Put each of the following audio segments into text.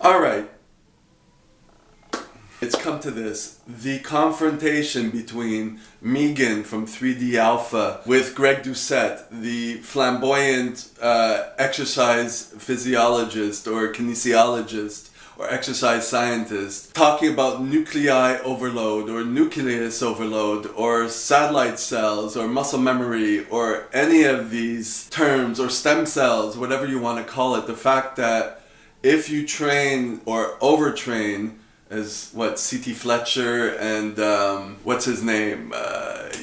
Alright, it's come to this. The confrontation between Migen from 3D Alpha with Greg Doucette, the flamboyant exercise physiologist or kinesiologist or exercise scientist, talking about nuclei overload or nucleus overload or satellite cells or muscle memory or any of these terms or stem cells, whatever you want to call it. The fact that if you train or overtrain, as what C.T. Fletcher and what's his name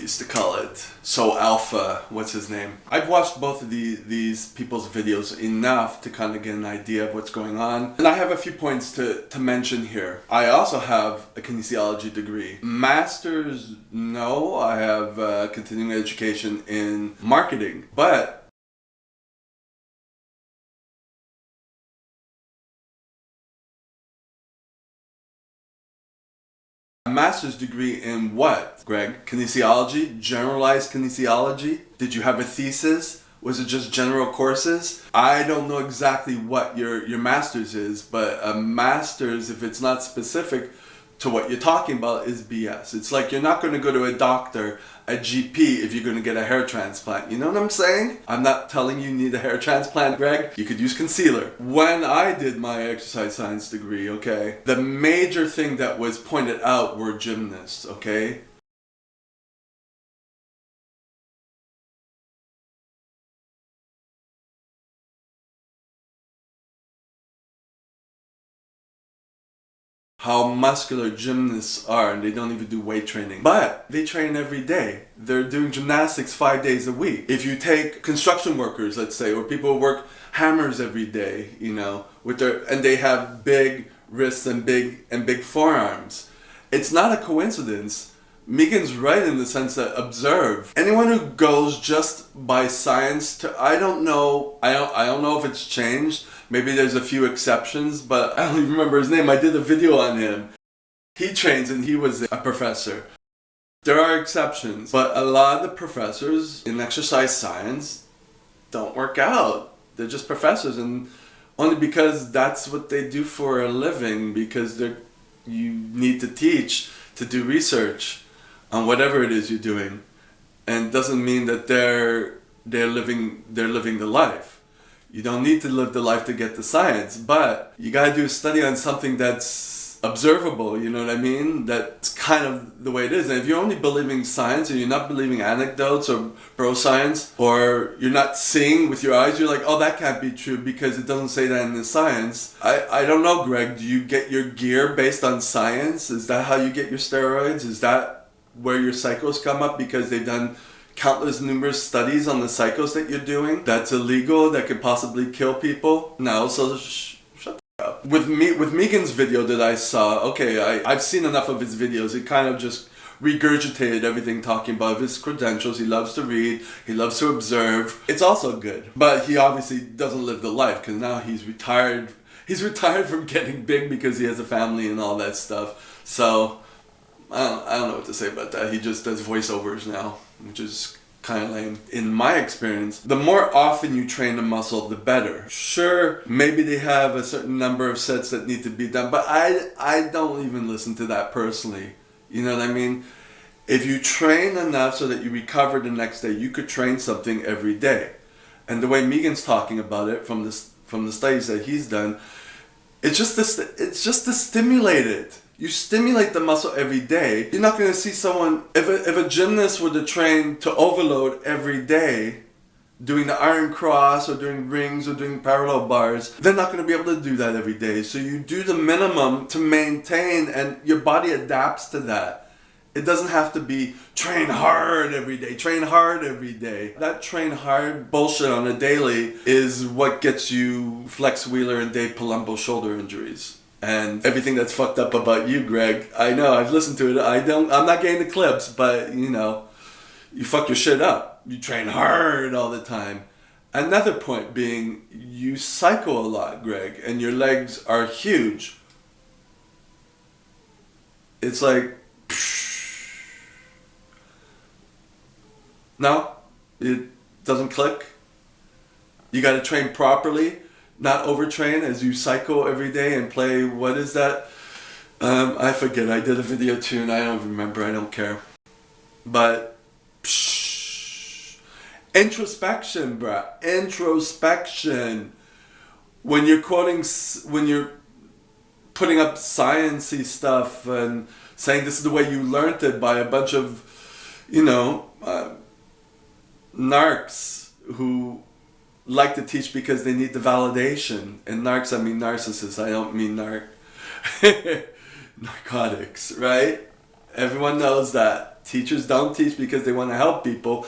used to call it, So Alpha, what's his name? I've watched both of these people's videos enough to kind of get an idea of what's going on. And I have a few points to mention here. I also have a kinesiology degree. Masters, no, I have continuing education in marketing. But a master's degree in what, Greg? Kinesiology? Generalized kinesiology? Did you have a thesis? Was it just general courses? I don't know exactly what your master's is, but a master's, if it's not specific to what you're talking about, is BS. It's like you're not going to go to a doctor, a GP, if you're going to get a hair transplant. You know what I'm saying? I'm not telling you need a hair transplant, Greg. You could use concealer. When I did my exercise science degree, okay, the major thing that was pointed out were gymnasts, okay? How muscular gymnasts are, and they don't even do weight training. But they train every day. They're doing gymnastics 5 days a week. If you take construction workers, let's say, or people who work hammers every day, you know, and they have big wrists and big forearms. It's not a coincidence. Migen's right in the sense that observe. Anyone who goes just by science to, I don't know if it's changed. Maybe there's a few exceptions, but I don't even remember his name. I did a video on him. He trains and he was a professor. There are exceptions, but a lot of the professors in exercise science don't work out. They're just professors, and only because that's what they do for a living, because you need to teach, to do research on whatever it is you're doing, and doesn't mean that they're living the life. You don't need to live the life to get the science, but you gotta do a study on something that's observable, you know what I mean? That's kind of the way it is. And if you're only believing science and you're not believing anecdotes or pro-science, or you're not seeing with your eyes, you're like, oh, that can't be true because it doesn't say that in the science. I don't know, Greg, do you get your gear based on science? Is that how you get your steroids? Is that where your cycles come up because they've done countless numerous studies on the cycles that you're doing that's illegal, that could possibly kill people? No, so shut the up. With Migen's video that I saw, okay, I've seen enough of his videos. It kind of just regurgitated everything, talking about his credentials. He loves to read, he loves to observe. It's also good, but he obviously doesn't live the life because now he's retired. He's retired from getting big because he has a family and all that stuff. So I don't know what to say about that. He just does voiceovers now, which is kind of lame. In my experience, the more often you train a muscle, the better. Sure, maybe they have a certain number of sets that need to be done, but I don't even listen to that personally. You know what I mean? If you train enough so that you recover the next day, you could train something every day. And the way Migen's talking about it from the studies that he's done, it's just to stimulate it. You stimulate the muscle every day. You're not going to see someone, if a gymnast were to train to overload every day, doing the iron cross or doing rings or doing parallel bars, they're not going to be able to do that every day. So you do the minimum to maintain, and your body adapts to that. It doesn't have to be train hard every day, train hard every day. That train hard bullshit on a daily is what gets you Flex Wheeler and Dave Palumbo shoulder injuries. And everything that's fucked up about you, Greg. I know, I've listened to it. I'm not getting the clips, but you know, you fuck your shit up. You train hard all the time. Another point being, you cycle a lot, Greg, and your legs are huge. It's like, no, it doesn't click. You gotta train properly. not overtrain as you cycle every day and play, what is that? I forget, I did a video too and I don't remember, I don't care. But, introspection, bruh, introspection. When you're when you're putting up sciencey stuff and saying this is the way you learned it by a bunch of, narcs who like to teach because they need the validation. And narcs, I mean narcissists, I don't mean narcotics, right? Everyone knows that. Teachers don't teach because they want to help people.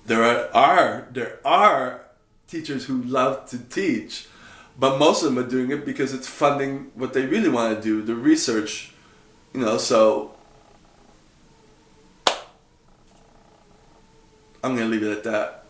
There are teachers who love to teach, but most of them are doing it because it's funding what they really want to do, the research, so I'm going to leave it at that.